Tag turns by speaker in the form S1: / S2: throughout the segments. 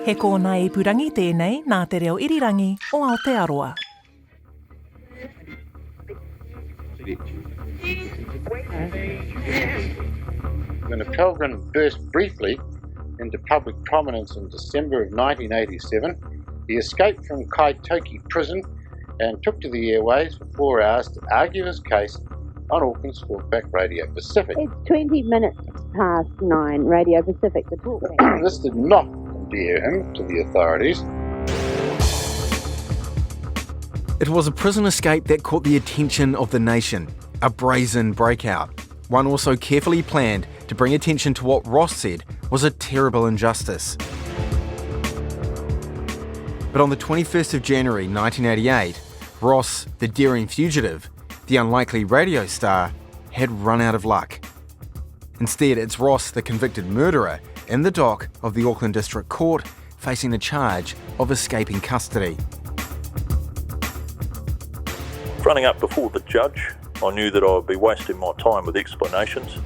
S1: He kōna e purangi tēnei nā te reo irirangi o Aotearoa.
S2: When Appelgren burst briefly into public prominence in December of 1987, he escaped from Kaitoki prison and took to the airways for 4 hours to argue his case on Auckland's talkback Radio Pacific.
S3: It's 20 minutes past 9, Radio Pacific, the talkback.
S2: This did not endear him to the authorities.
S4: It was a prison escape that caught the attention of the nation, a brazen breakout, one also carefully planned to bring attention to what Ross said was a terrible injustice. But on the 21st of January 1988, Ross, the daring fugitive, the unlikely radio star, had run out of luck. Instead, it's Ross, the convicted murderer, in the dock of the Auckland District Court, facing the charge of escaping custody.
S5: Running up before the judge, I knew that I would be wasting my time with explanations,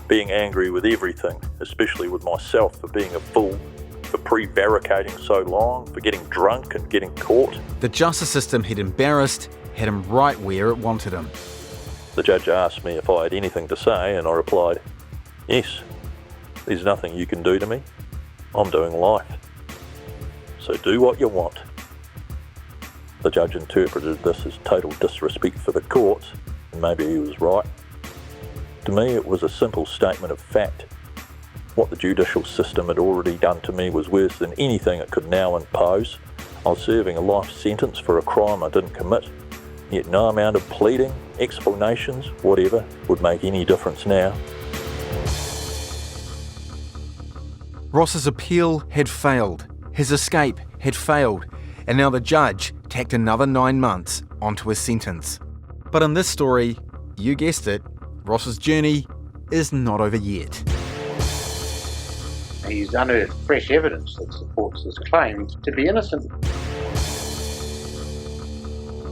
S5: being angry with everything, especially with myself for being a fool, for prevaricating so long, for getting drunk and getting caught.
S4: The justice system he'd embarrassed had him right where it wanted him.
S5: The judge asked me if I had anything to say, and I replied, yes, there's nothing you can do to me. I'm doing life. So do what you want. The judge interpreted this as total disrespect for the courts, and maybe he was right. To me, it was a simple statement of fact. What the judicial system had already done to me was worse than anything it could now impose. I was serving a life sentence for a crime I didn't commit, yet no amount of pleading, explanations, whatever, would make any difference now.
S4: Ross's appeal had failed, his escape had failed, and now the judge tacked another 9 months onto his sentence. But in this story, you guessed it, Ross's journey is not over yet.
S2: He's unearthed fresh evidence that supports his claim to be innocent.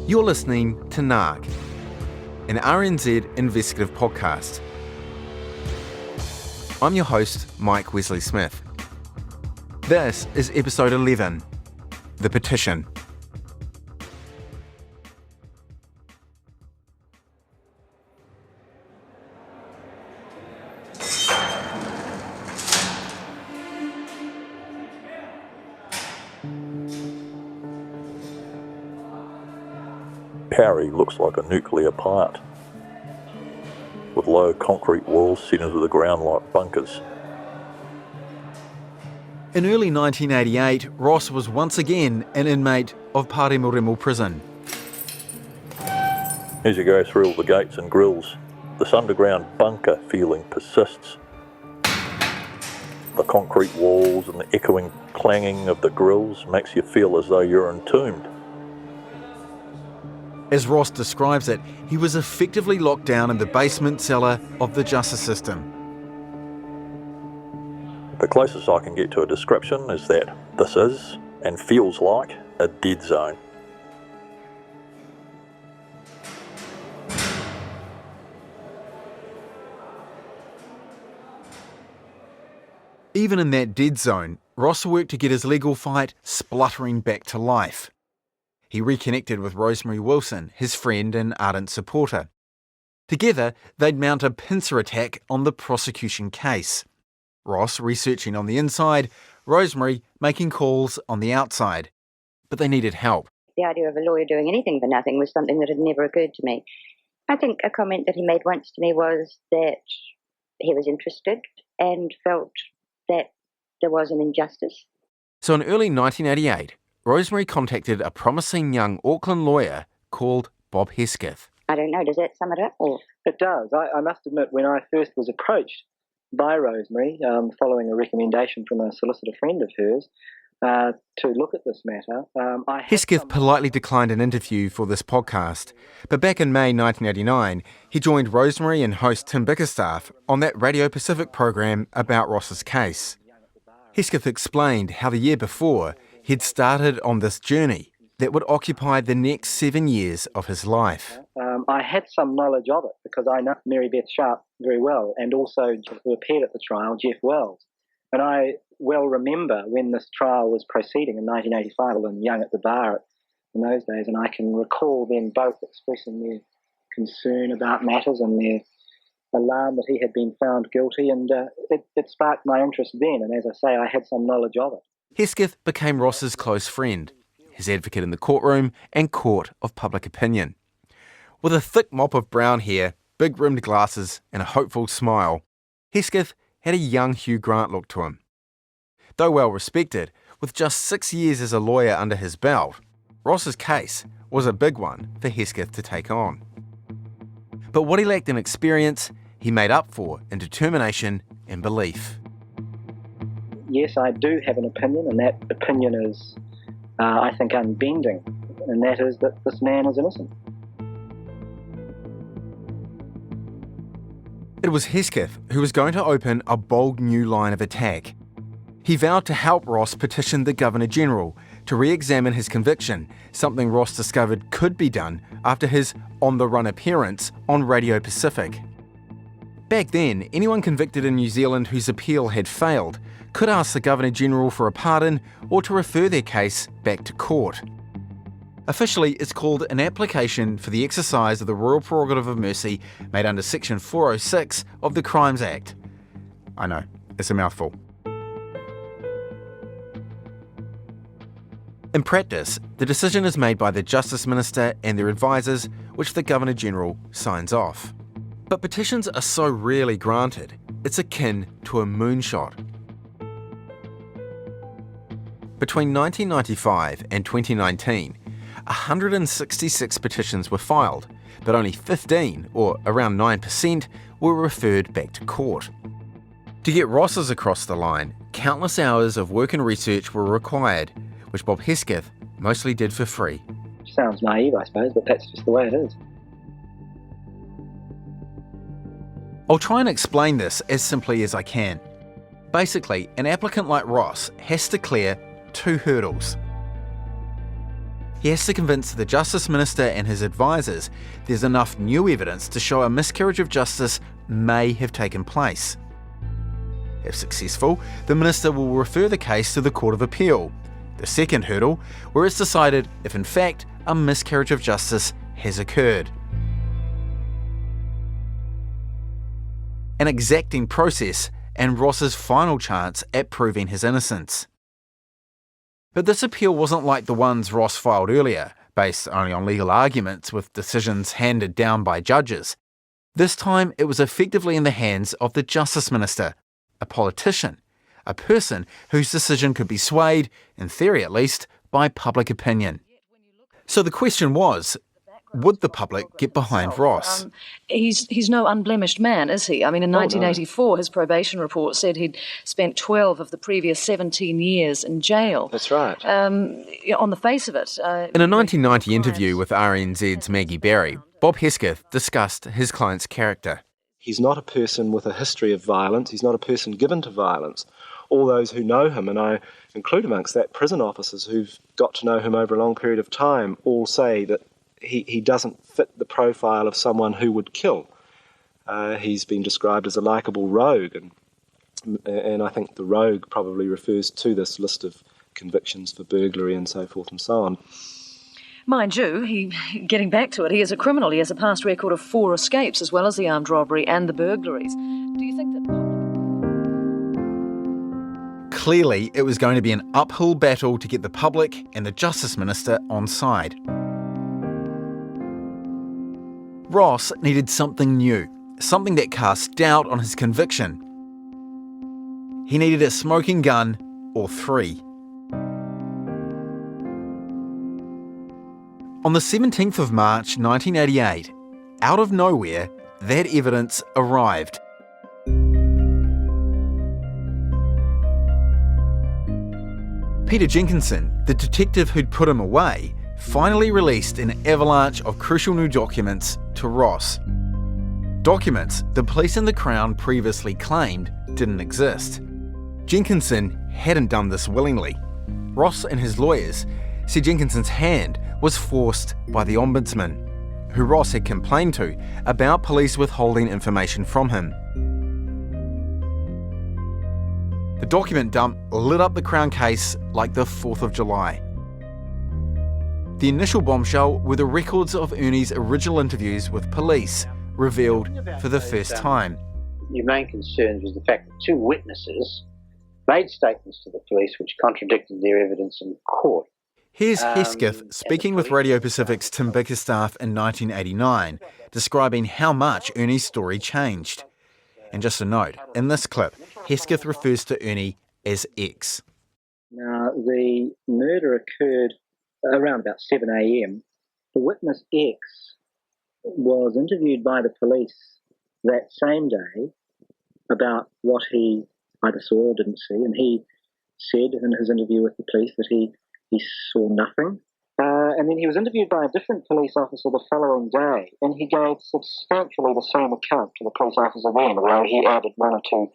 S4: You're listening to Nark, an RNZ investigative podcast. I'm your host, Mike Wesley-Smith. This is episode 11, The Petition.
S5: Parry looks like a nuclear plant, with low concrete walls set into the ground like bunkers.
S4: In early 1988, Ross was once again an inmate of Pāremoremo prison.
S5: As you go through all the gates and grills, this underground bunker feeling persists. The concrete walls and the echoing clanging of the grills makes you feel as though you're entombed.
S4: As Ross describes it, he was effectively locked down in the basement cellar of the justice system.
S5: The closest I can get to a description is that this is, and feels like, a dead zone.
S4: Even in that dead zone, Ross worked to get his legal fight spluttering back to life. He reconnected with Rosemary Wilson, his friend and ardent supporter. Together, they'd mount a pincer attack on the prosecution case. Ross researching on the inside, Rosemary making calls on the outside. But they needed help.
S3: The idea of a lawyer doing anything for nothing was something that had never occurred to me. I think a comment that he made once to me was that he was interested and felt that there was an injustice.
S4: So in early 1988, Rosemary contacted a promising young Auckland lawyer called Bob Hesketh.
S3: I don't know, does that sum it up? Or?
S6: It does. I must admit, when I first was approached by Rosemary, following a recommendation from a solicitor friend of hers, to look at this matter,
S4: Hesketh politely declined an interview for this podcast, but back in May 1989, he joined Rosemary and host Tim Bickerstaff on that Radio Pacific program about Ross's case. Hesketh explained how the year before, he'd started on this journey that would occupy the next 7 years of his life.
S6: I had some knowledge of it because I know Mary Beth Sharp very well, and also who appeared at the trial, Jeff Wells. And I well remember when this trial was proceeding in 1985, and young at the bar in those days, and I can recall them both expressing their concern about matters and their alarm that he had been found guilty, and it sparked my interest then, and as I say, I had some knowledge of it.
S4: Hesketh became Ross's close friend, his advocate in the courtroom and court of public opinion. With a thick mop of brown hair, big rimmed glasses and a hopeful smile, Hesketh had a young Hugh Grant look to him. Though well respected, with just 6 years as a lawyer under his belt, Ross's case was a big one for Hesketh to take on. But what he lacked in experience, he made up for in determination and belief.
S6: Yes, I do have an opinion, and that opinion is, I think, unbending, and that is that this man is innocent.
S4: It was Hesketh who was going to open a bold new line of attack. He vowed to help Ross petition the Governor-General to re-examine his conviction, something Ross discovered could be done after his on-the-run appearance on Radio Pacific. Back then, anyone convicted in New Zealand whose appeal had failed could ask the Governor-General for a pardon or to refer their case back to court. Officially, it's called an application for the exercise of the royal prerogative of mercy made under Section 406 of the Crimes Act. I know, it's a mouthful. In practice, the decision is made by the Justice Minister and their advisors, which the Governor-General signs off. But petitions are so rarely granted, it's akin to a moonshot. Between 1995 and 2019, 166 petitions were filed, but only 15, or around 9%, were referred back to court. To get Ross's across the line, countless hours of work and research were required, which Bob Hesketh mostly did for free.
S6: Sounds naive, I suppose, but that's just the way it is.
S4: I'll try and explain this as simply as I can. Basically, an applicant like Ross has to clear 2 hurdles. He has to convince the Justice Minister and his advisors there's enough new evidence to show a miscarriage of justice may have taken place. If successful, the Minister will refer the case to the Court of Appeal, the second hurdle, where it's decided if in fact a miscarriage of justice has occurred. An exacting process and Ross's final chance at proving his innocence. But this appeal wasn't like the ones Ross filed earlier, based only on legal arguments with decisions handed down by judges. This time it was effectively in the hands of the Justice Minister, a politician, a person whose decision could be swayed, in theory at least, by public opinion. So the question was, would the public get behind Ross?
S7: He's no unblemished man, is he? I mean, in 1984, his probation report said he'd spent 12 of the previous 17 years in jail.
S6: That's right.
S7: On the face of it.
S4: In a 1990 interview with RNZ's Maggie Barry, Bob Hesketh discussed his client's character.
S8: He's not a person with a history of violence. He's not a person given to violence. All those who know him, and I include amongst that prison officers who've got to know him over a long period of time, all say that he doesn't fit the profile of someone who would kill. He's been described as a likeable rogue, and I think the rogue probably refers to this list of convictions for burglary and so forth and so on.
S7: Mind you, getting back to it, he is a criminal. He has a past record of 4 escapes, as well as the armed robbery and the burglaries. Do you think that...
S4: Clearly, it was going to be an uphill battle to get the public and the Justice Minister on side. Ross needed something new, something that cast doubt on his conviction. He needed a smoking gun, or 3. On the 17th of March 1988, out of nowhere, that evidence arrived. Peter Jenkinson, the detective who'd put him away, finally released an avalanche of crucial new documents to Ross. Documents the police and the Crown previously claimed didn't exist. Jenkinson hadn't done this willingly. Ross and his lawyers said Jenkinson's hand was forced by the Ombudsman, who Ross had complained to about police withholding information from him. The document dump lit up the Crown case like the 4th of July. The initial bombshell were the records of Ernie's original interviews with police, revealed for the first time.
S2: Your main concern was the fact that two witnesses made statements to the police which contradicted their evidence in court.
S4: Here's Hesketh speaking with Radio Pacific's Tim Bickerstaff in 1989, describing how much Ernie's story changed. And just a note, in this clip, Hesketh refers to Ernie as X.
S6: Now, the murder occurred around about 7 a.m. The witness X was interviewed by the police that same day about what he either saw or didn't see, and he said in his interview with the police that he saw nothing. And then he was interviewed by a different police officer the following day, and he gave substantially the same account to the police officer then, although he added one or two,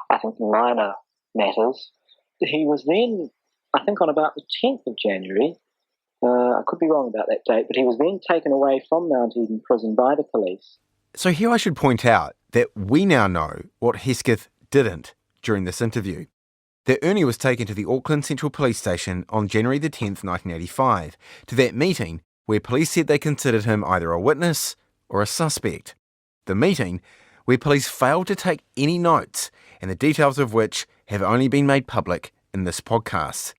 S6: I think, minor matters. He was then, I think on about the 10th of January, I could be wrong about that date, but he was then taken away from Mount Eden Prison by the police.
S4: So here I should point out that we now know what Hesketh didn't during this interview. That Ernie was taken to the Auckland Central Police Station on January the 10th, 1985, to that meeting where police said they considered him either a witness or a suspect. The meeting where police failed to take any notes, and the details of which have only been made public in this podcast.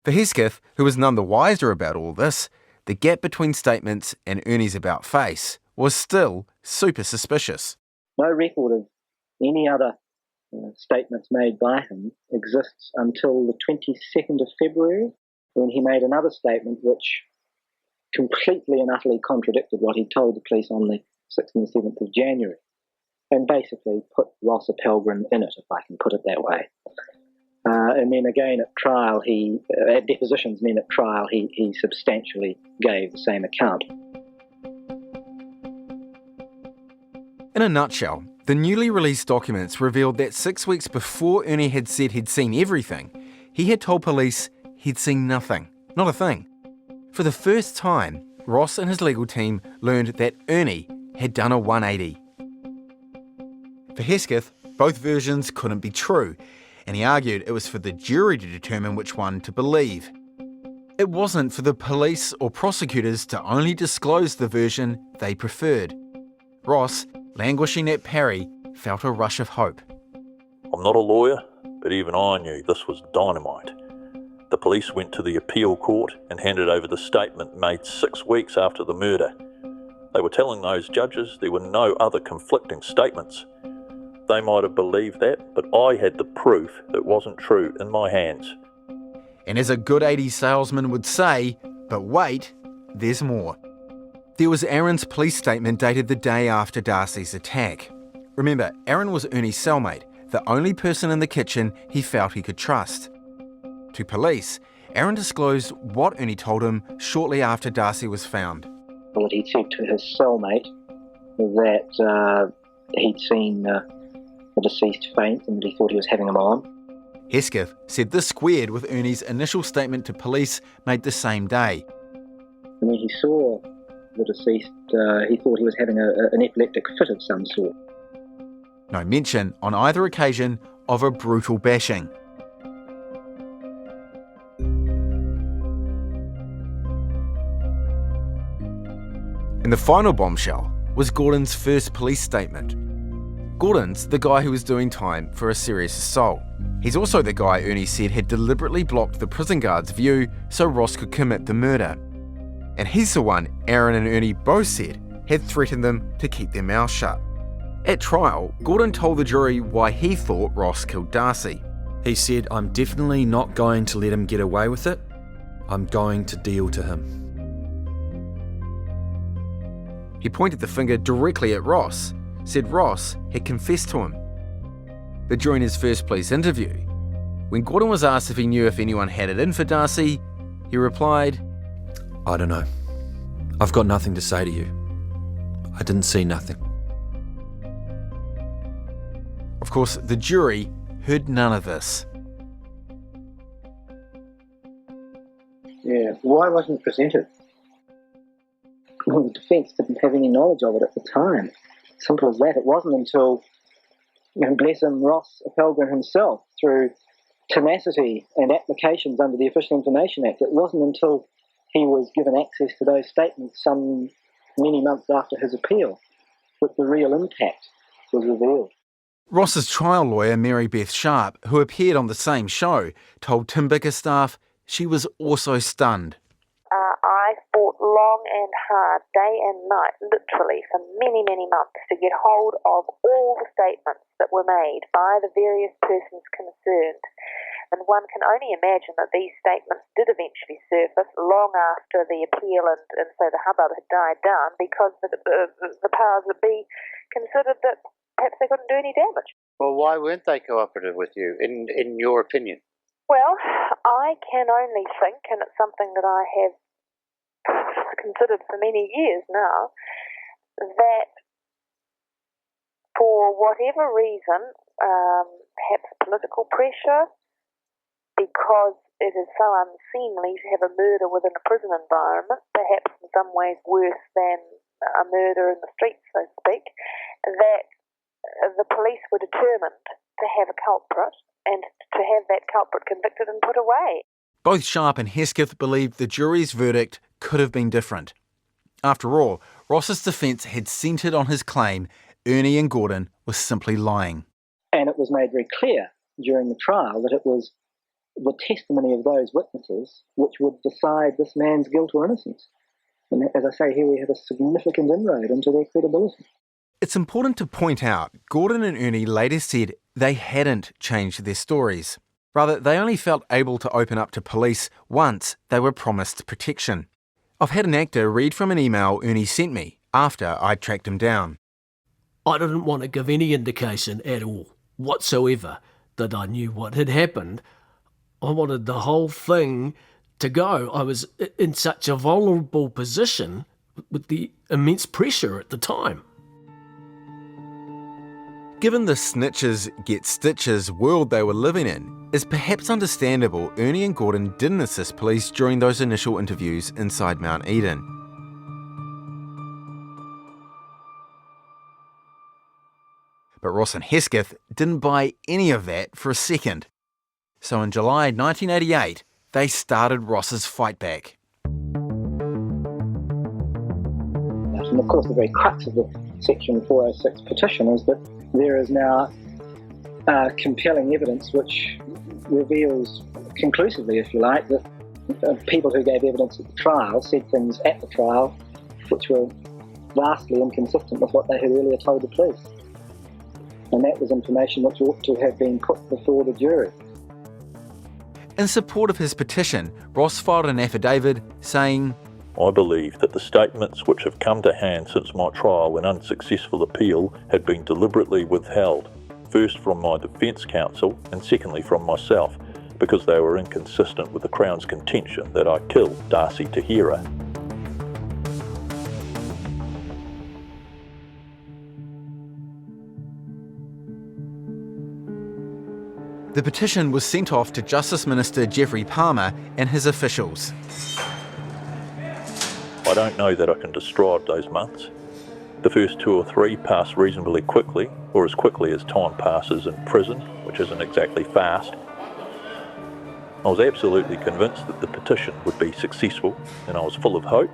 S4: For Hesketh, who was none the wiser about all this, the gap between statements and Ernie's about face was still super suspicious.
S6: No record of any other statements made by him exists until the 22nd of February, when he made another statement which completely and utterly contradicted what he told the police on the 6th and the 7th of January, and basically put Ross Appelgren in it, if I can put it that way. And then again at trial, at depositions and then at trial, he substantially gave the same account.
S4: In a nutshell, the newly released documents revealed that 6 weeks before Ernie had said he'd seen everything, he had told police he'd seen nothing, not a thing. For the first time, Ross and his legal team learned that Ernie had done a 180. For Hesketh, both versions couldn't be true, and he argued it was for the jury to determine which one to believe. It wasn't for the police or prosecutors to only disclose the version they preferred. Ross, languishing at Parry, felt a rush of hope.
S5: I'm not a lawyer, but even I knew this was dynamite. The police went to the appeal court and handed over the statement made 6 weeks after the murder. They were telling those judges there were no other conflicting statements. They might have believed that, but I had the proof that wasn't true in my hands.
S4: And as a good 80s salesman would say, but wait, there's more. There was Aaron's police statement dated the day after Darcy's attack. Remember, Aaron was Ernie's cellmate, the only person in the kitchen he felt he could trust. To police, Aaron disclosed what Ernie told him shortly after Darcy was found.
S6: That he'd said to his cellmate that he'd seen the deceased faint and that he thought he was having him on.
S4: Hesketh said this squared with Ernie's initial statement to police made the same day.
S6: And when he saw the deceased, he thought he was having an epileptic fit of some sort.
S4: No mention on either occasion of a brutal bashing. And the final bombshell was Gordon's first police statement. Gordon's the guy who was doing time for a serious assault. He's also the guy Ernie said had deliberately blocked the prison guard's view so Ross could commit the murder. And he's the one Aaron and Ernie both said had threatened them to keep their mouths shut. At trial, Gordon told the jury why he thought Ross killed Darcy.
S9: He said, "I'm definitely not going to let him get away with it. I'm going to deal to him."
S4: He pointed the finger directly at Ross, said Ross had confessed to him. But during his first police interview, when Gordon was asked if he knew if anyone had it in for Darcy, he replied,
S9: "I don't know. I've got nothing to say to you. I didn't see nothing."
S4: Of course, the jury heard none of this.
S6: Yeah, why wasn't it presented? Well, the defence didn't have any knowledge of it at the time. Simple as that. It wasn't until, bless him, Ross Appelgren himself through tenacity and applications under the Official Information Act. It wasn't until he was given access to those statements some many months after his appeal that the real impact was revealed.
S4: Ross's trial lawyer, Mary Beth Sharp, who appeared on the same show, told Tim Bickerstaff she was also stunned.
S10: I fought long and hard, day and night, literally for many, many months, to get hold of all the statements that were made by the various persons concerned. And one can only imagine that these statements did eventually surface long after the appeal and so the hubbub had died down, because the powers that be considered that perhaps they couldn't do any damage.
S2: Well, why weren't they cooperative with you, in your opinion?
S10: Well, I can only think, and it's something that I have considered for many years now, that for whatever reason, perhaps political pressure, because it is so unseemly to have a murder within a prison environment, perhaps in some ways worse than a murder in the streets, so to speak, that the police were determined to have a culprit and to have that culprit convicted and put away.
S4: Both Sharp and Hesketh believed the jury's verdict could have been different. After all, Ross's defence had centred on his claim Ernie and Gordon were simply lying.
S6: And it was made very clear during the trial that it was the testimony of those witnesses which would decide this man's guilt or innocence. And as I say, here we have a significant inroad into their credibility.
S4: It's important to point out, Gordon and Ernie later said they hadn't changed their stories. Rather, they only felt able to open up to police once they were promised protection. I've had an actor read from an email Ernie sent me after I'd tracked him down.
S11: I didn't want to give any indication at all, whatsoever, that I knew what had happened. I wanted the whole thing to go. I was in such a vulnerable position with the immense pressure at the time.
S4: Given the snitches get stitches world they were living in, it's perhaps understandable Ernie and Gordon didn't assist police during those initial interviews inside Mount Eden. But Ross and Hesketh didn't buy any of that for a second. So in July 1988, they started Ross's fight back.
S6: And of course the very crux of the Section 406 petition is that there is now compelling evidence which reveals conclusively, if you like, that people who gave evidence at the trial said things at the trial which were vastly inconsistent with what they had earlier told the police. And that was information which ought to have been put before the jury.
S4: In support of his petition, Ross filed an affidavit saying,
S5: I believe that the statements which have come to hand since my trial and unsuccessful appeal had been deliberately withheld, first from my defence counsel and secondly from myself, because they were inconsistent with the Crown's contention that I killed Darcy Tahira.
S4: The petition was sent off to Justice Minister Geoffrey Palmer and his officials.
S5: I don't know that I can describe those months. The first 2 or 3 passed reasonably quickly, or as quickly as time passes in prison, which isn't exactly fast. I was absolutely convinced that the petition would be successful, and I was full of hope.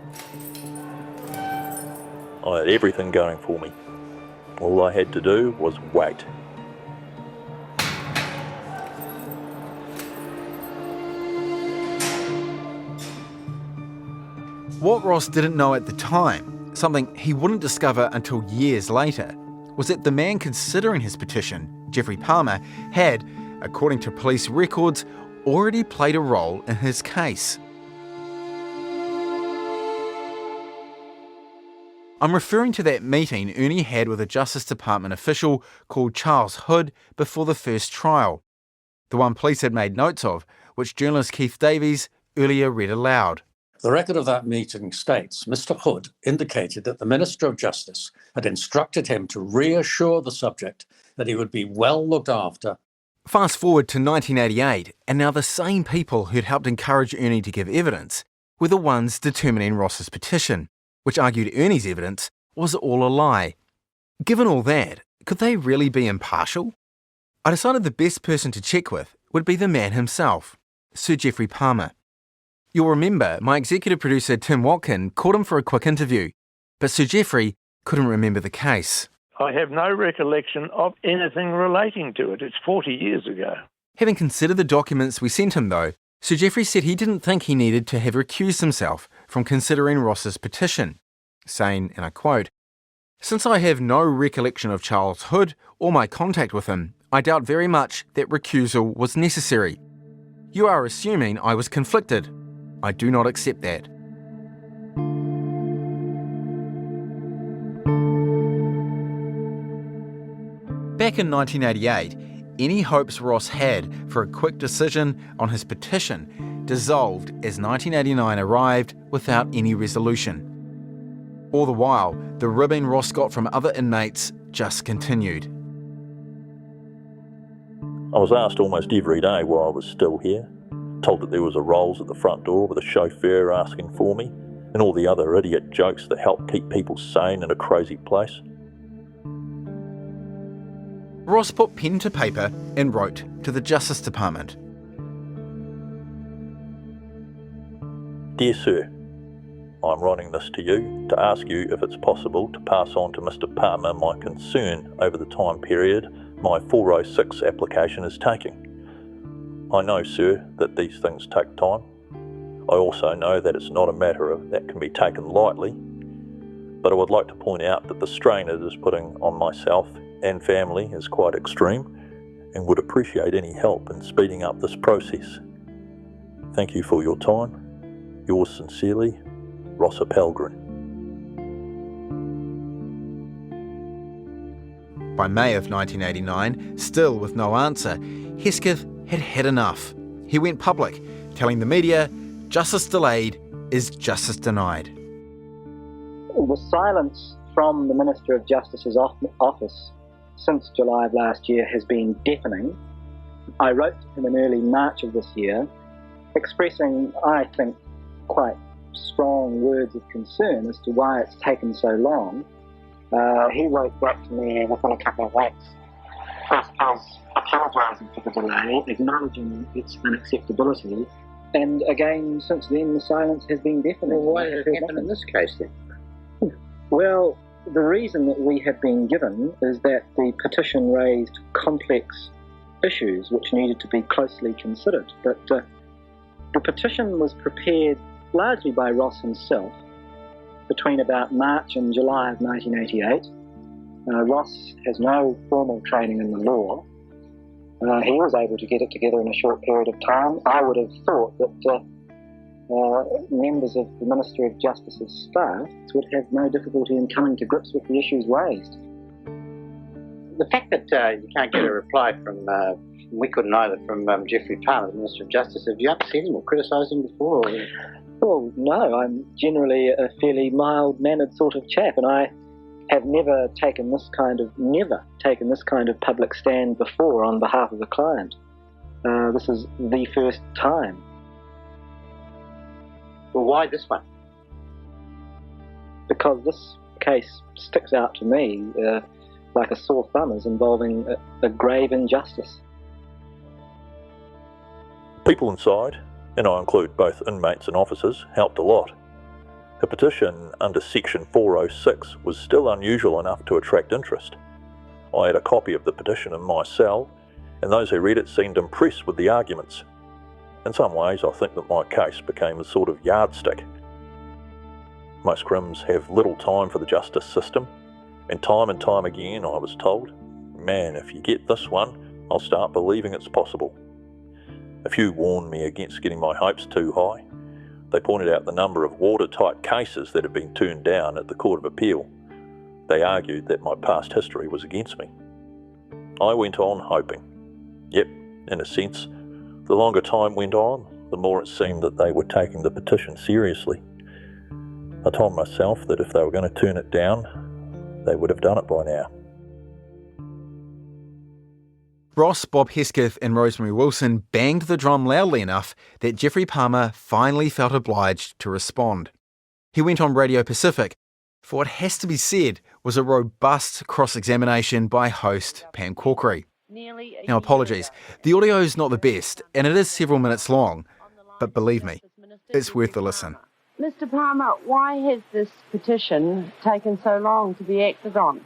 S5: I had everything going for me. All I had to do was wait.
S4: What Ross didn't know at the time, something he wouldn't discover until years later, was that the man considering his petition, Geoffrey Palmer, had, according to police records, already played a role in his case. I'm referring to that meeting Ernie had with a Justice Department official called Charles Hood before the first trial, the one police had made notes of, which journalist Keith Davies earlier read aloud.
S12: The record of that meeting states Mr. Hood indicated that the Minister of Justice had instructed him to reassure the subject that he would be well looked after.
S4: Fast forward to 1988, and now the same people who'd helped encourage Ernie to give evidence were the ones determining Ross's petition, which argued Ernie's evidence was all a lie. Given all that, could they really be impartial? I decided the best person to check with would be the man himself, Sir Geoffrey Palmer. You'll remember my executive producer Tim Watkin called him for a quick interview, but Sir Geoffrey couldn't remember the case.
S13: I have no recollection of anything relating to it. It's 40 years ago.
S4: Having considered the documents we sent him, though, Sir Geoffrey said he didn't think he needed to have recused himself from considering Ross's petition, saying, and I quote, "Since I have no recollection of Charles Hood or my contact with him, I doubt very much that recusal was necessary. You are assuming I was conflicted. I do not accept that." Back in 1988, any hopes Ross had for a quick decision on his petition dissolved as 1989 arrived without any resolution. All the while, the ribbing Ross got from other inmates just continued.
S5: I was asked almost every day why I was still here, told that there was a Rolls at the front door with a chauffeur asking for me, and all the other idiot jokes that help keep people sane in a crazy place.
S4: Ross put pen to paper and wrote to the Justice Department.
S5: Dear Sir, I'm writing this to you to ask you if it's possible to pass on to Mr. Palmer my concern over the time period my 406 application is taking. I know, sir, that these things take time. I also know that it's not a matter that can be taken lightly, but I would like to point out that the strain it is putting on myself and family is quite extreme and would appreciate any help in speeding up this process. Thank you for your time. Yours sincerely, Ross Appelgren.
S4: By May of 1989, still with no answer, Hesketh had had enough. He went public, telling the media, "Justice delayed is justice denied."
S6: The silence from the Minister of Justice's office since July of last year has been deafening. I wrote to him in early March of this year, expressing, I think, quite strong words of concern as to why it's taken so long. He wrote back to me within a couple of weeks, first apologising for the delay, acknowledging its unacceptability, and again, since then, the silence has been deafening.
S2: Well, why did it happen in this case then?
S6: Well, the reason that we have been given is that the petition raised complex issues which needed to be closely considered. But the petition was prepared largely by Ross himself between about March and July of 1988. Ross has no formal training in the law. He was able to get it together in a short period of time. I would have thought that members of the Ministry of Justice's staff would have no difficulty in coming to grips with the issues raised.
S2: The fact that you can't get a reply from, we couldn't either, from Geoffrey Palmer, the Minister of Justice, have you upset him or criticised him before? Or?
S6: Well, no, I'm generally a fairly mild-mannered sort of chap, and I have never taken this kind of public stand before on behalf of a client. This is the first time.
S2: Well, why this one?
S6: Because this case sticks out to me like a sore thumb as involving a grave injustice.
S5: People inside, and I include both inmates and officers, helped a lot. The petition under Section 406 was still unusual enough to attract interest. I had a copy of the petition in my cell, and those who read it seemed impressed with the arguments. In some ways, I think that my case became a sort of yardstick. Most crims have little time for the justice system, and time again I was told, "Man, if you get this one, I'll start believing it's possible." A few warned me against getting my hopes too high. They pointed out the number of watertight cases that had been turned down at the Court of Appeal. They argued that my past history was against me. I went on hoping. Yep, in a sense, the longer time went on, the more it seemed that they were taking the petition seriously. I told myself that if they were going to turn it down, they would have done it by now.
S4: Ross, Bob Hesketh and Rosemary Wilson banged the drum loudly enough that Geoffrey Palmer finally felt obliged to respond. He went on Radio Pacific for what has to be said was a robust cross-examination by host Pam Corkery. Now, apologies, the audio's not the best, and it is several minutes long, but believe me, it's worth the listen.
S14: Mr. Palmer, why has this petition taken so long to be acted on?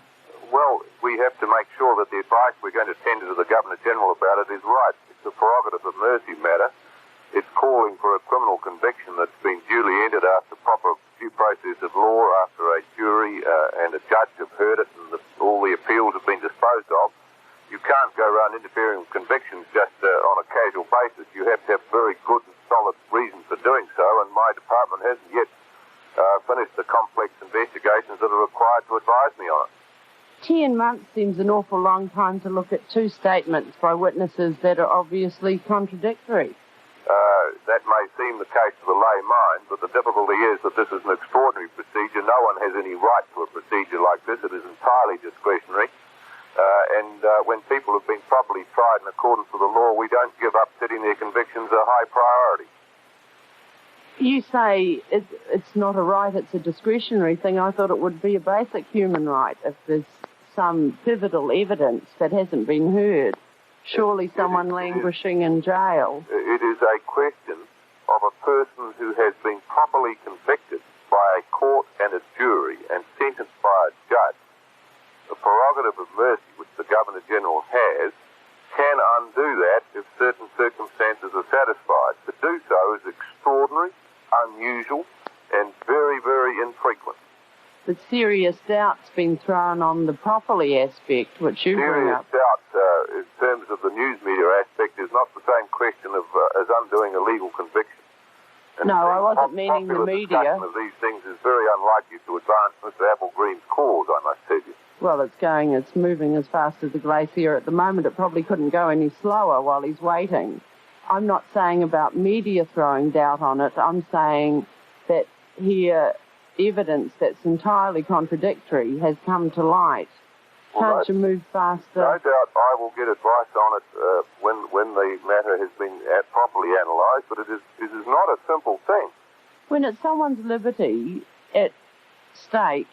S15: Well, we have to make sure that the advice we're going to tender to the Governor-General about it is right. It's a prerogative of mercy matter. It's calling for a criminal conviction that's been duly entered after proper due process of law, after a jury and a judge have heard it and all the appeals have been disposed of. You can't go around interfering with convictions just on a casual basis. You have to have very good and solid reasons for doing so, and my department hasn't yet finished the complex investigations that are required to advise me on it.
S14: 10 months seems an awful long time to look at two statements by witnesses that are obviously contradictory.
S15: That may seem the case to the lay mind, but the difficulty is that this is an extraordinary procedure. No one has any right to a procedure like this. It is entirely discretionary. And when people have been properly tried in accordance with the law, we don't give up setting their convictions a high priority.
S14: You say it's not a right, it's a discretionary thing. I thought it would be a basic human right if there's some pivotal evidence that hasn't been heard. Surely someone languishing in jail.
S15: It is a question of a person who has been properly convicted by a court and a jury and sentenced by a judge. The prerogative of mercy, which the Governor-General has, can undo that if certain circumstances are satisfied. To do so is extraordinary, unusual, and very, very infrequent.
S14: But serious doubt's been thrown on the properly aspect, which you bring up.
S15: Serious doubt, in terms of the news media aspect, is not the same question of as undoing a legal conviction. And
S14: no, I wasn't meaning the media.
S15: Discussion of these things is very unlikely to advance Mr. Appelgren's cause, I must tell you.
S14: Well, it's moving as fast as a glacier at the moment. It probably couldn't go any slower while he's waiting. I'm not saying about media throwing doubt on it. I'm saying that here evidence that's entirely contradictory has come to light. Can't you move faster?
S15: No doubt I will get advice on it when the matter has been properly analysed, but it is not a simple thing.
S14: When it's someone's liberty at stake,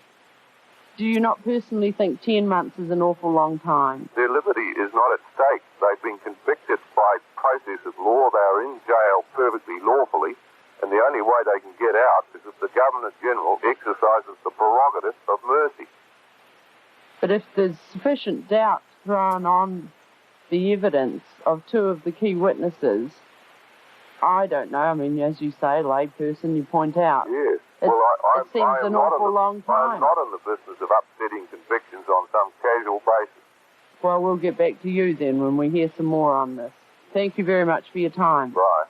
S14: do you not personally think 10 months is an awful long time?
S15: Their liberty is not at stake. They've been convicted by process of law. They are in jail perfectly lawfully, and the only way they can get out is if the Governor-General exercises the prerogative of mercy.
S14: But if there's sufficient doubt thrown on the evidence of two of the key witnesses, I don't know. I mean, as you say, layperson, you point out.
S15: Yes.
S14: It seems an awful long time.
S15: I'm not in the business of upsetting convictions on some casual basis.
S14: Well, we'll get back to you then when we hear some more on this. Thank you very much for your time.
S15: Right.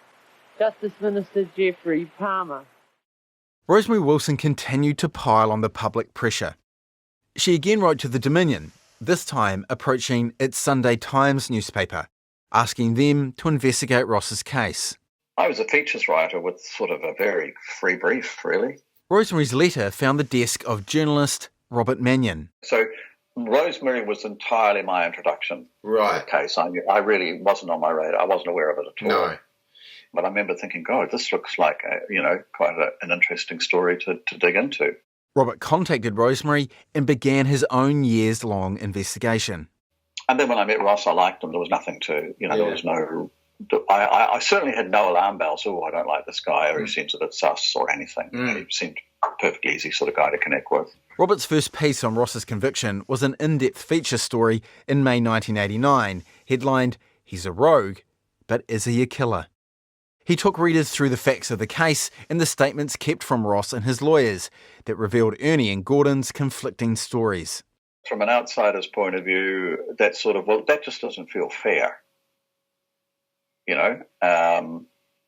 S14: Justice Minister Geoffrey Palmer.
S4: Rosemary Wilson continued to pile on the public pressure. She again wrote to the Dominion, this time approaching its Sunday Times newspaper, asking them to investigate Ross's case.
S16: I was a features writer with sort of a very free brief, really.
S4: Rosemary's letter found the desk of journalist Robert Mannion.
S16: So Rosemary was entirely my introduction to the case. I really wasn't on my radar. I wasn't aware of it at all.
S17: No.
S16: But I remember thinking, God, this looks like quite an interesting story to dig into.
S4: Robert contacted Rosemary and began his own years-long investigation.
S16: And then when I met Ross, I liked him. There was nothing to, there was no... I certainly had no alarm bells. Oh, I don't like this guy, or he seems a bit sus or anything. He seemed a perfectly easy sort of guy to connect with.
S4: Robert's first piece on Ross's conviction was an in-depth feature story in May 1989, headlined, "He's a Rogue, but is he a Killer?" He took readers through the facts of the case and the statements kept from Ross and his lawyers that revealed Ernie and Gordon's conflicting stories.
S16: From an outsider's point of view, that just doesn't feel fair.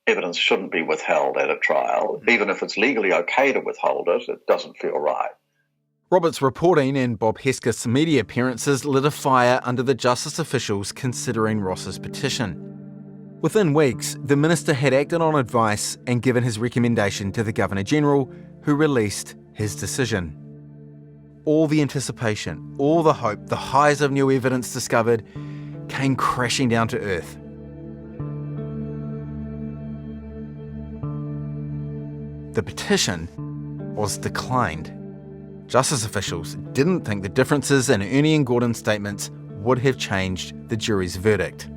S16: Evidence shouldn't be withheld at a trial. Even if it's legally okay to withhold it, it doesn't feel right.
S4: Robert's reporting and Bob Hesketh's media appearances lit a fire under the justice officials considering Ross's petition. Within weeks, the minister had acted on advice and given his recommendation to the Governor-General, who released his decision. All the anticipation, all the hope, the highs of new evidence discovered came crashing down to earth. The petition was declined. Justice officials didn't think the differences in Ernie and Gordon's statements would have changed the jury's verdict.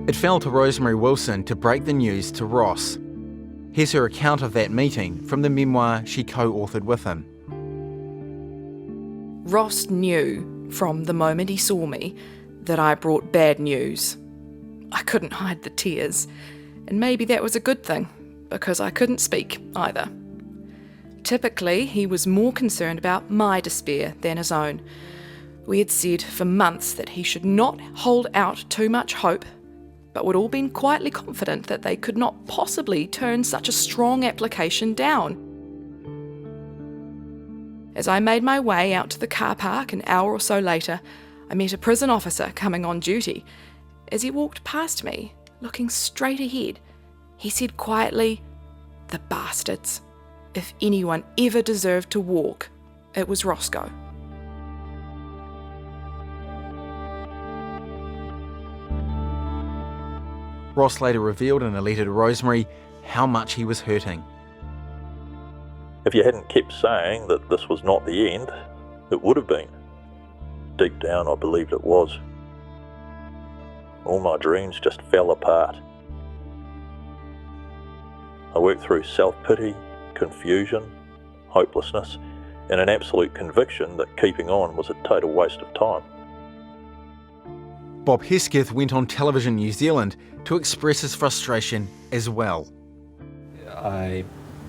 S4: It fell to Rosemary Wilson to break the news to Ross. Here's her account of that meeting from the memoir she co-authored with him.
S17: Ross knew from the moment he saw me that I brought bad news. I couldn't hide the tears, and maybe that was a good thing, because I couldn't speak either. Typically, he was more concerned about my despair than his own. We had said for months that he should not hold out too much hope, but we'd all been quietly confident that they could not possibly turn such a strong application down. As I made my way out to the car park an hour or so later, I met a prison officer coming on duty. As he walked past me, looking straight ahead, he said quietly, "The bastards. If anyone ever deserved to walk, it was Roscoe."
S4: Ross later revealed in a letter to Rosemary how much he was hurting.
S5: If you hadn't kept saying that this was not the end, it would have been. Deep down, I believed it was. All my dreams just fell apart. I worked through self-pity, confusion, hopelessness, and an absolute conviction that keeping on was a total waste of time.
S4: Bob Hesketh went on Television New Zealand to express his frustration as well.
S8: I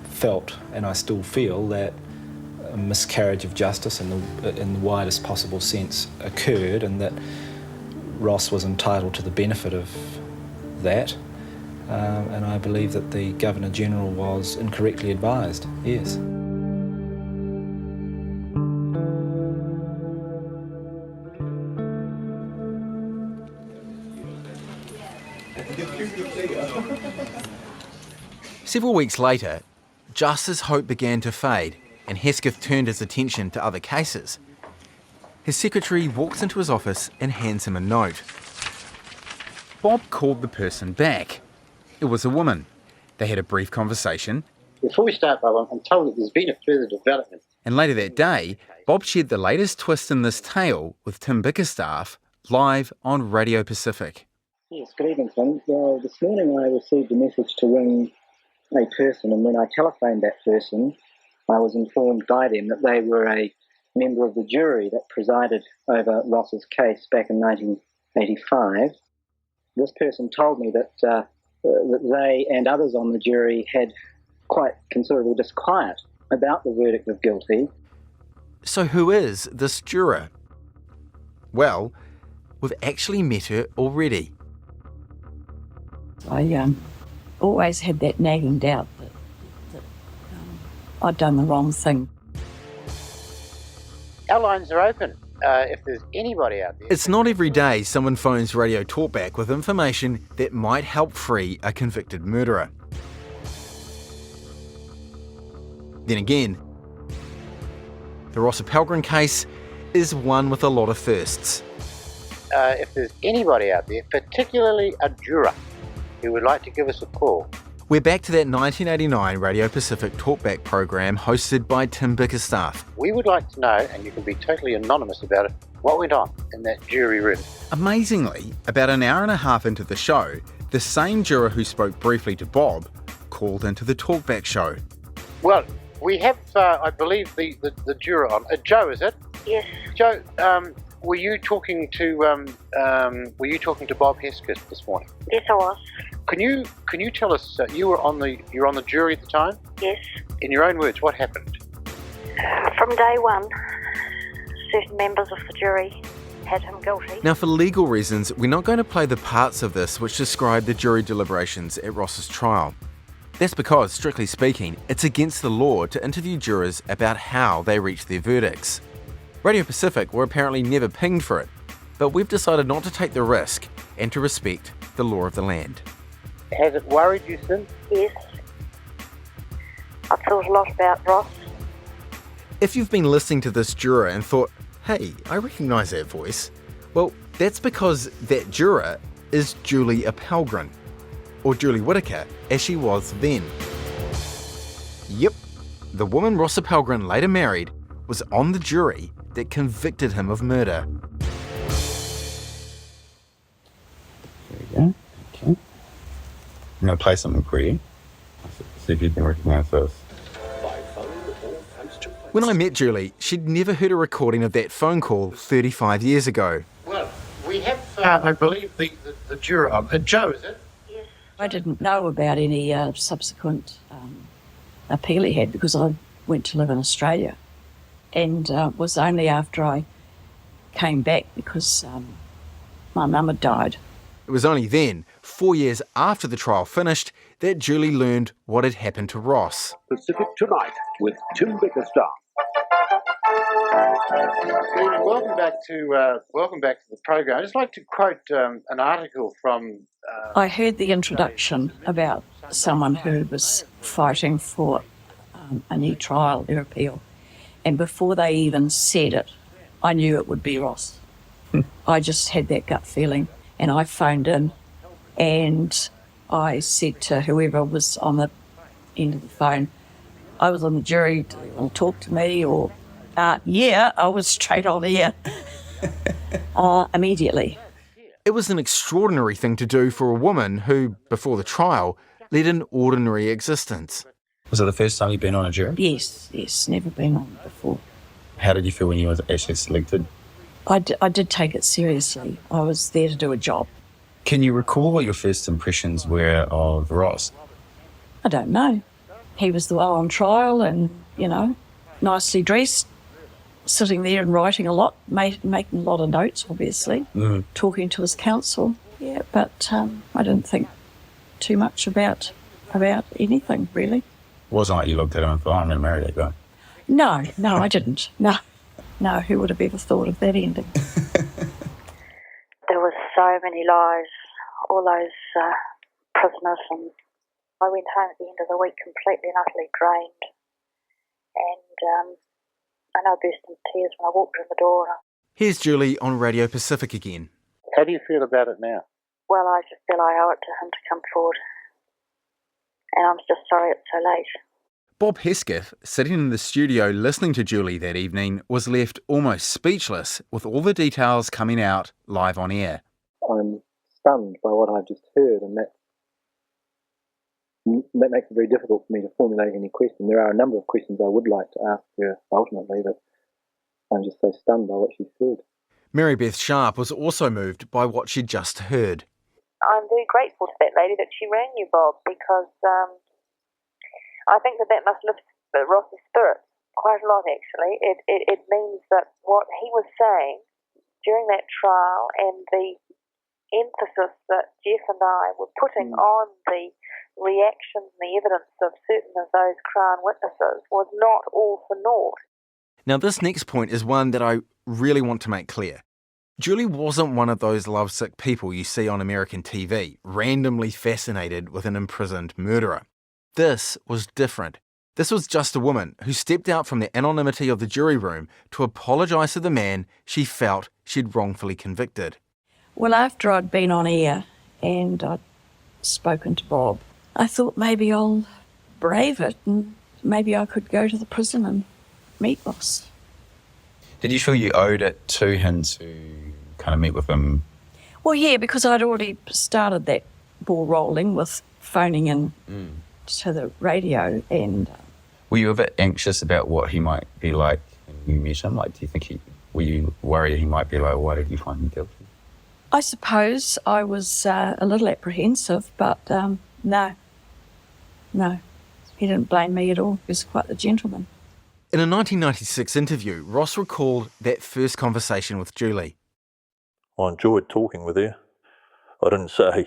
S8: felt, and I still feel, that a miscarriage of justice in the widest possible sense occurred, and that Ross was entitled to the benefit of that. And I believe that the Governor-General was incorrectly advised, yes.
S4: Several weeks later, just as hope began to fade and Hesketh turned his attention to other cases, his secretary walks into his office and hands him a note. Bob called the person back. It was a woman. They had a brief conversation.
S2: Before we start, Bob, I'm told that there's been a further development.
S4: And later that day, Bob shared the latest twist in this tale with Tim Bickerstaff live on Radio Pacific.
S6: Yes, good evening, Tim. Well, this morning I received a message to ring a person, and when I telephoned that person, I was informed by them that they were a member of the jury that presided over Ross's case back in 1985. This person told me that they and others on the jury had quite considerable disquiet about the verdict of guilty.
S4: So who is this juror? Well, we've actually met her already.
S18: I always had that nagging doubt that I'd done the wrong thing.
S2: Our lines are open. If there's anybody out there...
S4: It's not every day someone phones Radio Talkback with information that might help free a convicted murderer. Then again, the Ross Appelgren case is one with a lot of firsts.
S2: If there's anybody out there, particularly a juror, who would like to give us a call.
S4: We're back to that 1989 Radio Pacific Talkback program hosted by Tim Bickerstaff.
S2: We would like to know, and you can be totally anonymous about it, what went on in that jury room.
S4: Amazingly, about an hour and a half into the show, the same juror who spoke briefly to Bob called into the Talkback show.
S2: Well, we have, I believe, the juror on. Joe, is it?
S10: Yes.
S2: Joe, were you talking to Bob Hesketh this morning?
S10: Yes, I was.
S2: Can you tell us? You were on the jury at the time.
S10: Yes.
S2: In your own words, what happened?
S10: From day one, certain members of the jury had him guilty.
S4: Now, for legal reasons, we're not going to play the parts of this which describe the jury deliberations at Ross's trial. That's because, strictly speaking, it's against the law to interview jurors about how they reached their verdicts. Radio Pacific were apparently never pinged for it, but we've decided not to take the risk and to respect the law of the land.
S2: Has it worried you since?
S10: Yes. I've thought a lot about Ross.
S4: If you've been listening to this juror and thought, hey, I recognise that voice, well, that's because that juror is Julie Appelgren, or Julie Whittaker, as she was then. Yep, the woman Ross Appelgren later married was on the jury that convicted him of murder.
S19: There we go. Okay. I'm going to play something for you. See if you can recognise this.
S4: When I met Julie, she'd never heard a recording of that phone call 35 years ago.
S2: Well, we have, I believe, the juror. Joe, is it?
S18: I didn't know about any subsequent appeal he had because I went to live in Australia, and it was only after I came back because my mum had died.
S4: It was only then, 4 years after the trial finished, that Julie learned what had happened to Ross.
S20: Pacific Tonight with Tim Bickerstaff.
S2: Stephen, welcome back to the program. I'd just like to quote an article from...
S18: I heard the introduction about someone who was fighting for a new trial, their appeal, and before they even said it, I knew it would be Ross. I just had that gut feeling, and I phoned in and I said to whoever was on the end of the phone, I was on the jury, do you want to talk to me? Or, yeah, I was straight on air. Immediately.
S4: It was an extraordinary thing to do for a woman who, before the trial, led an ordinary existence.
S19: Was it the first time you'd been on a jury?
S18: Yes, never been on before.
S19: How did you feel when you were actually selected?
S18: I did take it seriously. I was there to do a job.
S19: Can you recall what your first impressions were of Ross?
S18: I don't know. He was the one on trial and, nicely dressed, sitting there and writing a lot, making a lot of notes, obviously, talking to his counsel. Yeah, but I didn't think too much about anything, really.
S19: Wasn't like you looked at him and thought, I'm going to marry that guy.
S18: No, I didn't. No, who would have ever thought of that ending?
S10: There were so many lies, all those prisoners, and I went home at the end of the week completely and utterly drained. And I know I burst into tears when I walked in the door.
S4: Here's Julie on Radio Pacific again.
S2: How do you feel about it now?
S10: Well, I just feel I owe it to him to come forward. And I'm just sorry it's so late.
S4: Bob Hesketh, sitting in the studio listening to Julie that evening, was left almost speechless with all the details coming out live on air.
S8: I'm stunned by what I've just heard, and that makes it very difficult for me to formulate any question. There are a number of questions I would like to ask her ultimately, but I'm just so stunned by what she said.
S4: Mary Beth Sharp was also moved by what she'd just heard.
S10: I'm very grateful to that lady that she rang you, Bob, because I think that must lift Ross's spirit quite a lot, actually. It means that what he was saying during that trial and the emphasis that Jeff and I were putting on the reactions and the evidence of certain of those Crown witnesses was not all for naught.
S4: Now, this next point is one that I really want to make clear. Julie wasn't one of those lovesick people you see on American TV, randomly fascinated with an imprisoned murderer. This was different. This was just a woman who stepped out from the anonymity of the jury room to apologise to the man she felt she'd wrongfully convicted.
S18: Well, after I'd been on air and I'd spoken to Bob, I thought maybe I'll brave it and maybe I could go to the prison and meet Ross.
S19: Did you feel you owed it to him to kind of meet with him?
S18: Well, yeah, because I'd already started that ball rolling with phoning in to the radio. And
S19: were you a bit anxious about what he might be like when you met him? Like, do you think were you worried he might be like, why did you find him guilty?
S18: I suppose I was a little apprehensive, but no, he didn't blame me at all. He was quite the gentleman.
S4: In a 1996 interview, Ross recalled that first conversation with Julie.
S5: I enjoyed talking with her. I didn't say,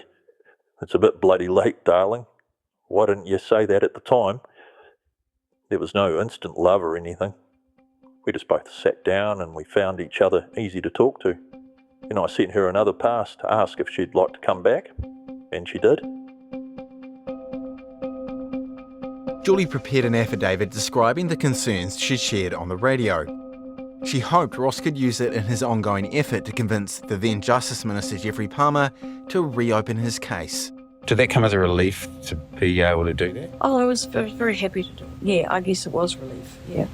S5: it's a bit bloody late, darling. Why didn't you say that at the time? There was no instant love or anything. We just both sat down and we found each other easy to talk to. And I sent her another pass to ask if she'd like to come back, and she did.
S4: Julie prepared an affidavit describing the concerns she'd shared on the radio. She hoped Ross could use it in his ongoing effort to convince the then Justice Minister Geoffrey Palmer to reopen his case.
S19: Did that come as a relief to be able to do that?
S18: Oh, I was very, very happy to do it. Yeah, I guess it was relief, yeah.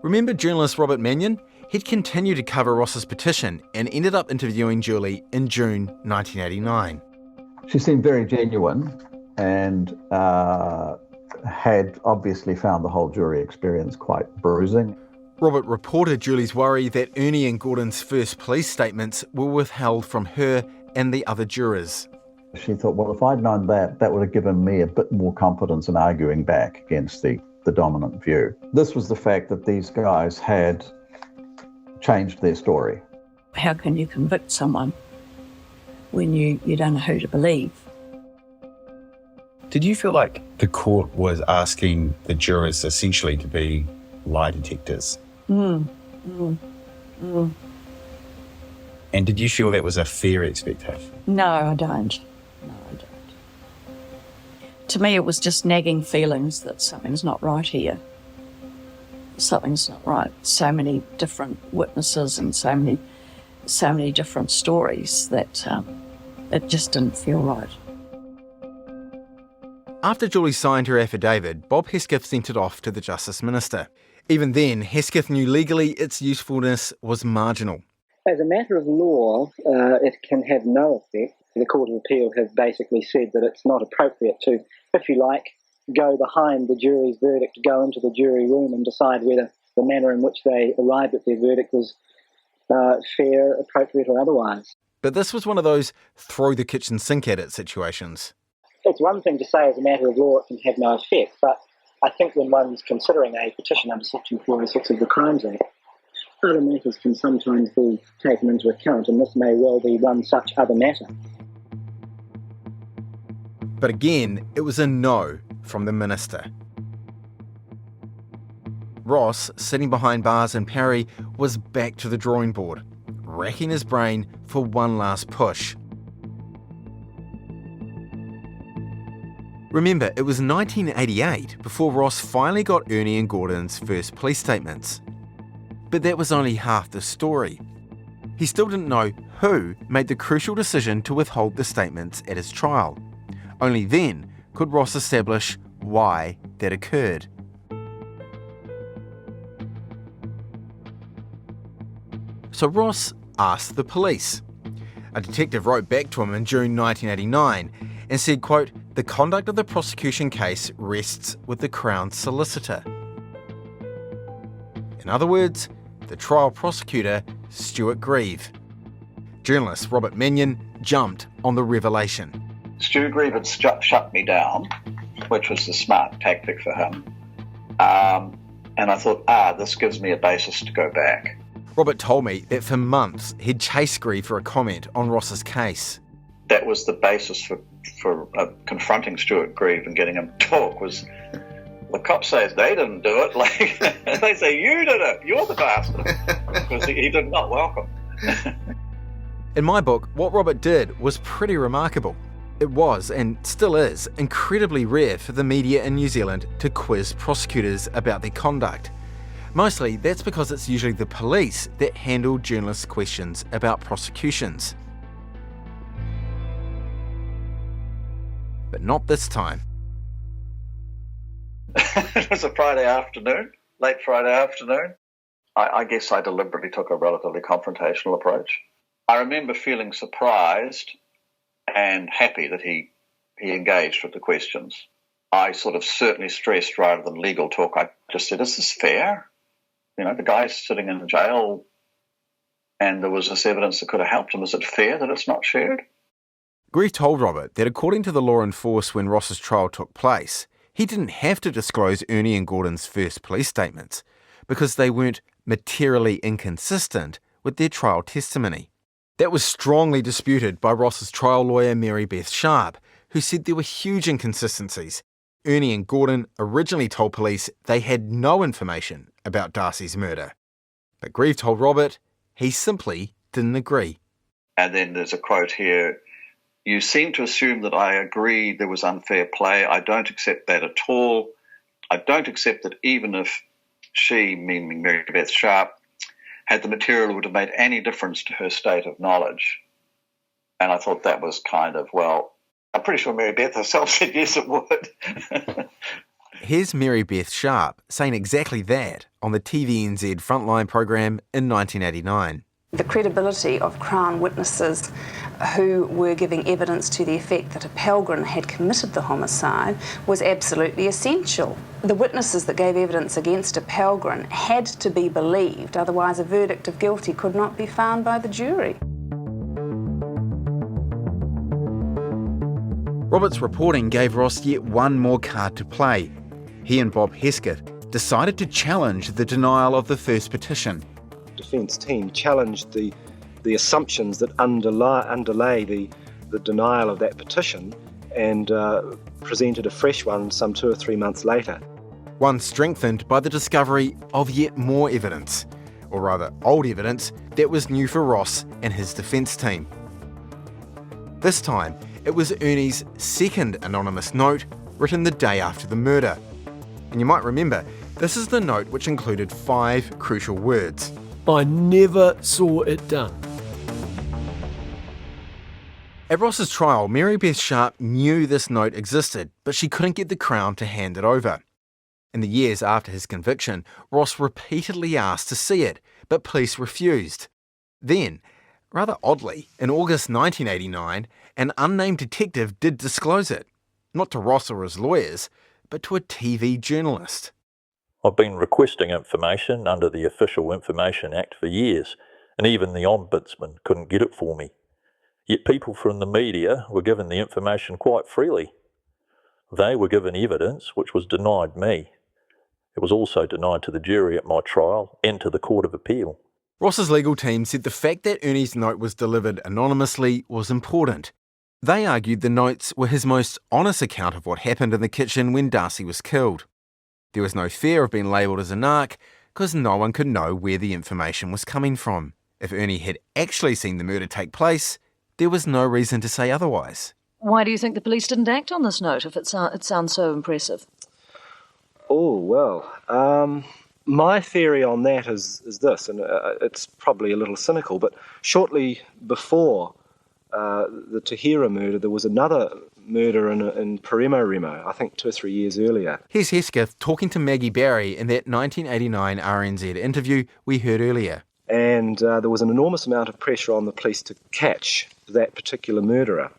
S4: Remember journalist Robert Mannion? He'd continued to cover Ross's petition and ended up interviewing Julie in June 1989.
S21: She seemed very genuine and had obviously found the whole jury experience quite bruising.
S4: Robert reported Julie's worry that Ernie and Gordon's first police statements were withheld from her and the other jurors.
S21: She thought, well, if I'd known that, that would have given me a bit more confidence in arguing back against the dominant view. This was the fact that these guys had changed their story.
S18: How can you convict someone when you don't know who to believe?
S19: Did you feel like the court was asking the jurors essentially to be lie detectors? And did you feel that was a fair expectation?
S18: No, I don't. To me, it was just nagging feelings that something's not right here. Something's not right. So many different witnesses and so many different stories that it just didn't feel right.
S4: After Julie signed her affidavit, Bob Hesketh sent it off to the Justice Minister. Even then, Hesketh knew legally its usefulness was marginal.
S6: As a matter of law, it can have no effect. The Court of Appeal have basically said that it's not appropriate to, if you like, go behind the jury's verdict, go into the jury room and decide whether the manner in which they arrived at their verdict was fair, appropriate or otherwise.
S4: But this was one of those throw the kitchen sink at it situations.
S6: It's one thing to say as a matter of law it can have no effect, but I think when one's considering a petition under Section 406 of the Crimes Act, other matters can sometimes be taken into account, and this may well be one such other matter.
S4: But again, it was a no from the minister. Ross, sitting behind bars in Parry, was back to the drawing board, racking his brain for one last push. Remember, it was 1988 before Ross finally got Ernie and Gordon's first police statements. But that was only half the story. He still didn't know who made the crucial decision to withhold the statements at his trial. Only then could Ross establish why that occurred. So Ross asked the police. A detective wrote back to him in June 1989 and said, quote, "The conduct of the prosecution case rests with the Crown solicitor." In other words, the trial prosecutor, Stuart Grieve. Journalist Robert Mannion jumped on the revelation.
S16: Stu Grieve had shut me down, which was the smart tactic for him. And I thought, this gives me a basis to go back.
S4: Robert told me that for months he'd chased Grieve for a comment on Ross's case.
S16: That was the basis for confronting Stuart Grieve and getting him to talk was, the cops say they didn't do it. Like they say, you did it. You're the bastard. Because he did not welcome.
S4: In my book, what Robert did was pretty remarkable. It was, and still is, incredibly rare for the media in New Zealand to quiz prosecutors about their conduct. Mostly, that's because it's usually the police that handle journalists' questions about prosecutions. But not this time.
S16: It was a Friday afternoon, late Friday afternoon. I guess I deliberately took a relatively confrontational approach. I remember feeling surprised and happy that he engaged with the questions. I sort of certainly stressed rather than legal talk. I just said, is this fair? You know, the guy's sitting in jail and there was this evidence that could have helped him. Is it fair that it's not shared?
S4: Grieve told Robert that according to the law in force when Ross's trial took place, he didn't have to disclose Ernie and Gordon's first police statements because they weren't materially inconsistent with their trial testimony. That was strongly disputed by Ross's trial lawyer Mary Beth Sharp, who said there were huge inconsistencies. Ernie and Gordon originally told police they had no information about Darcy's murder. But Grieve told Robert he simply didn't agree.
S16: And then there's a quote here, "You seem to assume that I agree there was unfair play. I don't accept that at all. I don't accept that even if she, meaning Mary Beth Sharp, had the material would have made any difference to her state of knowledge." And I thought that was kind of, well, I'm pretty sure Mary Beth herself said yes, it would.
S4: Here's Mary Beth Sharp saying exactly that on the TVNZ Frontline programme in 1989.
S1: The credibility of Crown witnesses who were giving evidence to the effect that Appelgren had committed the homicide was absolutely essential. The witnesses that gave evidence against Appelgren had to be believed, otherwise a verdict of guilty could not be found by the jury.
S4: Robert's reporting gave Ross yet one more card to play. He and Bob Hesketh decided to challenge the denial of the first petition.
S8: Defence team challenged the assumptions that underlay the denial of that petition and presented a fresh one some 2 or 3 months later.
S4: One strengthened by the discovery of yet more evidence, or rather old evidence, that was new for Ross and his defence team. This time, it was Ernie's second anonymous note written the day after the murder. And you might remember, this is the note which included 5 crucial words.
S11: I never saw it done.
S4: At Ross's trial, Mary Beth Sharp knew this note existed, but she couldn't get the Crown to hand it over. In the years after his conviction, Ross repeatedly asked to see it, but police refused. Then, rather oddly, in August 1989, an unnamed detective did disclose it, not to Ross or his lawyers, but to a TV journalist.
S5: I've been requesting information under the Official Information Act for years, and even the Ombudsman couldn't get it for me. Yet people from the media were given the information quite freely. They were given evidence which was denied me. It was also denied to the jury at my trial and to the Court of Appeal.
S4: Ross's legal team said the fact that Ernie's note was delivered anonymously was important. They argued the notes were his most honest account of what happened in the kitchen when Darcy was killed. There was no fear of being labelled as a narc, because no one could know where the information was coming from. If Ernie had actually seen the murder take place, there was no reason to say otherwise.
S7: Why do you think the police didn't act on this note if it sounds so impressive?
S8: Oh, well, my theory on that is this, and it's probably a little cynical, but shortly before the Tahira murder, there was another murder in Palermo, I think 2 or 3 years earlier.
S4: Here's Hesketh talking to Maggie Barry in that 1989 RNZ interview we heard earlier.
S8: And there was an enormous amount of pressure on the police to catch that particular murderer.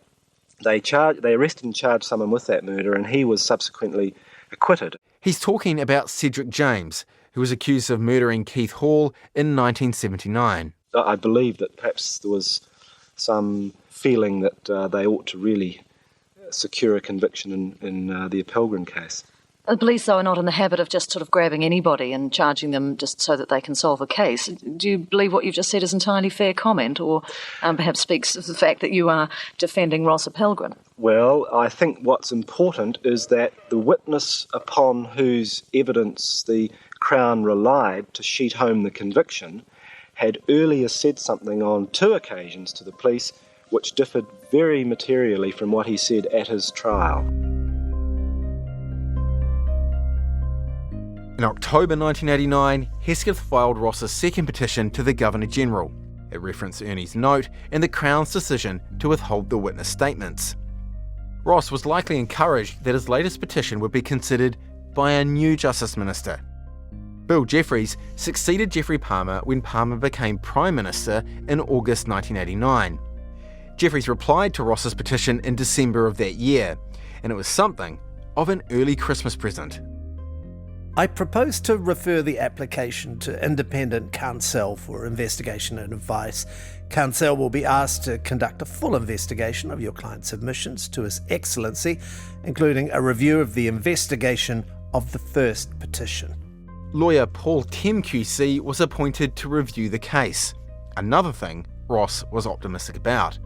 S8: They arrested and charged someone with that murder, and he was subsequently acquitted.
S4: He's talking about Cedric James, who was accused of murdering Keith Hall in 1979.
S8: I believe that perhaps there was some feeling that they ought to really secure a conviction in the Appelgren case.
S7: The police, though, are not in the habit of just sort of grabbing anybody and charging them just so that they can solve a case. Do you believe what you've just said is entirely fair comment, or perhaps speaks of the fact that you are defending Ross Appelgren?
S8: Well, I think what's important is that the witness upon whose evidence the Crown relied to sheet home the conviction had earlier said something on 2 occasions to the police which differed very materially from what he said at his trial.
S4: In October 1989, Hesketh filed Ross's second petition to the Governor-General. It referenced Ernie's note and the Crown's decision to withhold the witness statements. Ross was likely encouraged that his latest petition would be considered by a new Justice Minister. Bill Jeffries succeeded Geoffrey Palmer when Palmer became Prime Minister in August 1989. Jeffries replied to Ross's petition in December of that year, and it was something of an early Christmas present.
S22: I propose to refer the application to independent counsel for investigation and advice. Counsel will be asked to conduct a full investigation of your client's submissions to His Excellency, including a review of the investigation of the first petition.
S4: Lawyer Paul Tim QC was appointed to review the case, another thing Ross was optimistic about.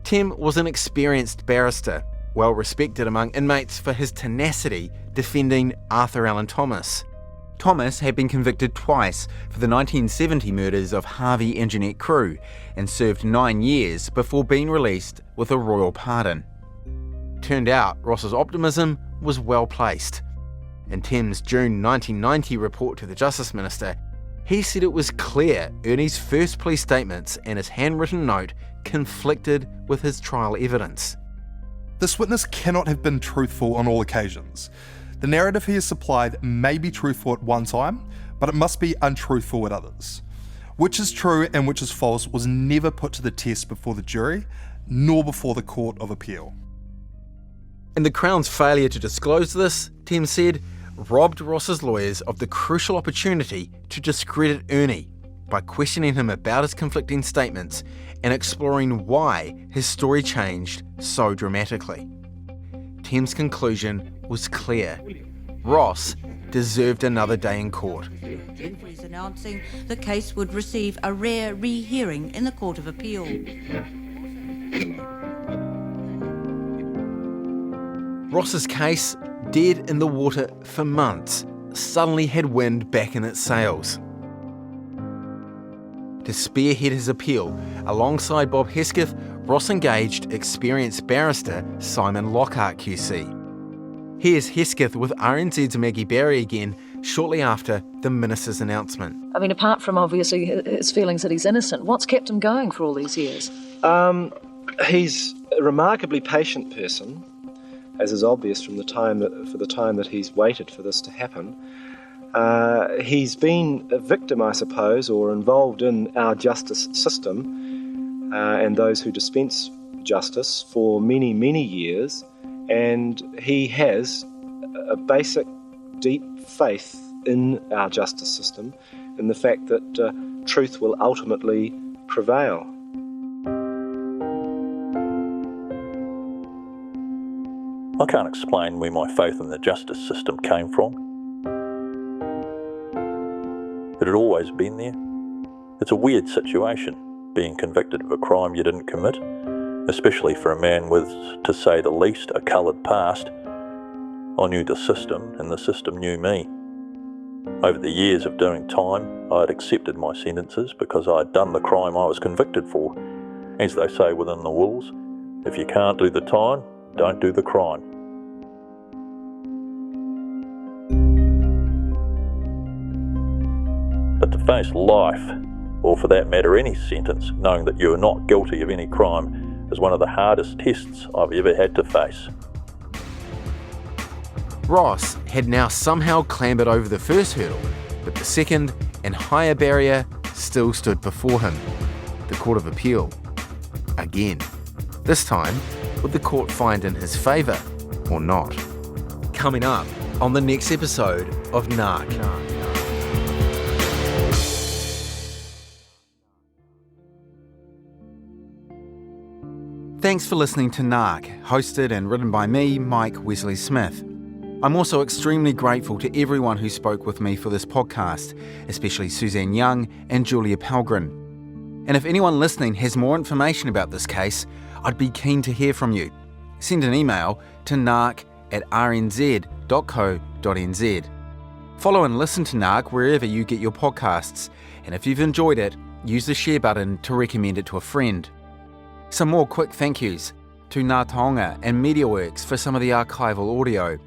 S4: Tim was an experienced barrister, well respected among inmates for his tenacity defending Arthur Allen Thomas. Thomas had been convicted twice for the 1970 murders of Harvey and Jeanette Crew and served 9 years before being released with a royal pardon. Turned out Ross's optimism was well placed. In Tim's June 1990 report to the Justice Minister, he said it was clear Ernie's first police statements and his handwritten note conflicted with his trial evidence.
S3: This witness cannot have been truthful on all occasions. The narrative he has supplied may be truthful at one time, but it must be untruthful at others. Which is true and which is false was never put to the test before the jury, nor before the Court of Appeal.
S4: And the Crown's failure to disclose this, Tim said, robbed Ross's lawyers of the crucial opportunity to discredit Ernie by questioning him about his conflicting statements and exploring why his story changed so dramatically. Tim's conclusion was clear. Ross deserved another day in court.
S9: Is announcing the case would receive a rare rehearing in the Court of Appeal.
S4: Ross's case, dead in the water for months, suddenly had wind back in its sails. To spearhead his appeal, alongside Bob Hesketh, Ross engaged experienced barrister Simon Lockhart QC. Here's Hesketh with RNZ's Maggie Barry again shortly after the minister's announcement.
S7: I mean, apart from obviously his feelings that he's innocent, what's kept him going for all these years?
S8: He's a remarkably patient person, as is obvious from the time that he's waited for this to happen. He's been a victim, I suppose, or involved in our justice system and those who dispense justice for many, many years, and he has a basic, deep faith in our justice system, in the fact that truth will ultimately prevail.
S5: I can't explain where my faith in the justice system came from. It had always been there. It's a weird situation, being convicted of a crime you didn't commit, especially for a man with, to say the least, a coloured past. I knew the system, and the system knew me. Over the years of doing time, I had accepted my sentences because I had done the crime I was convicted for. As they say within the rules, if you can't do the time, don't do the crime. But to face life, or for that matter any sentence, knowing that you are not guilty of any crime, is one of the hardest tests I've ever had to face.
S4: Ross had now somehow clambered over the first hurdle, but the second and higher barrier still stood before him. The Court of Appeal. Again. This time, would the court find in his favour or not? Coming up on the next episode of Nark. Thanks for listening to Nark, hosted and written by me, Mike Wesley-Smith. I'm also extremely grateful to everyone who spoke with me for this podcast, especially Suzanne Young and Ross Appelgren. And if anyone listening has more information about this case, I'd be keen to hear from you. Send an email to nark@rnz.co.nz. Follow and listen to Nark wherever you get your podcasts, and if you've enjoyed it, use the share button to recommend it to a friend. Some more quick thank yous to Ngā Taonga and Mediaworks for some of the archival audio,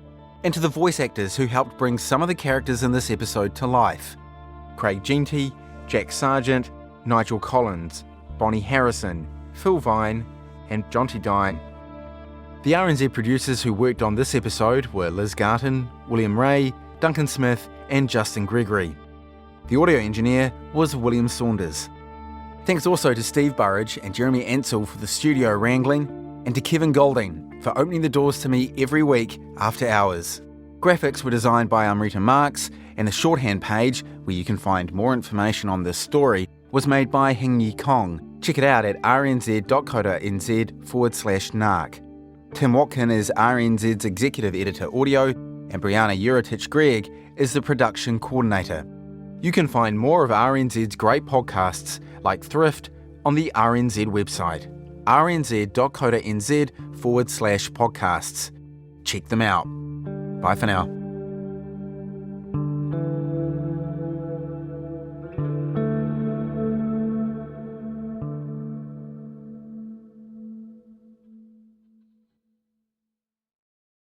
S4: and to the voice actors who helped bring some of the characters in this episode to life. Craig Genty, Jack Sargent, Nigel Collins, Bonnie Harrison, Phil Vine, and Jonty Dine. The RNZ producers who worked on this episode were Liz Garton, William Ray, Duncan Smith, and Justin Gregory. The audio engineer was William Saunders. Thanks also to Steve Burridge and Jeremy Ansell for the studio wrangling, and to Kevin Golding for opening the doors to me every week after hours. Graphics were designed by Amrita Marks, and the shorthand page, where you can find more information on this story, was made by Hing-Yi Kong. Check it out at rnz.co.nz/nark. Tim Watkin is RNZ's Executive Editor Audio, and Brianna Uritich-Gregg is the Production Coordinator. You can find more of RNZ's great podcasts, like Thrift, on the RNZ website, rnz.co.nz/podcasts. Check them out. Bye for now.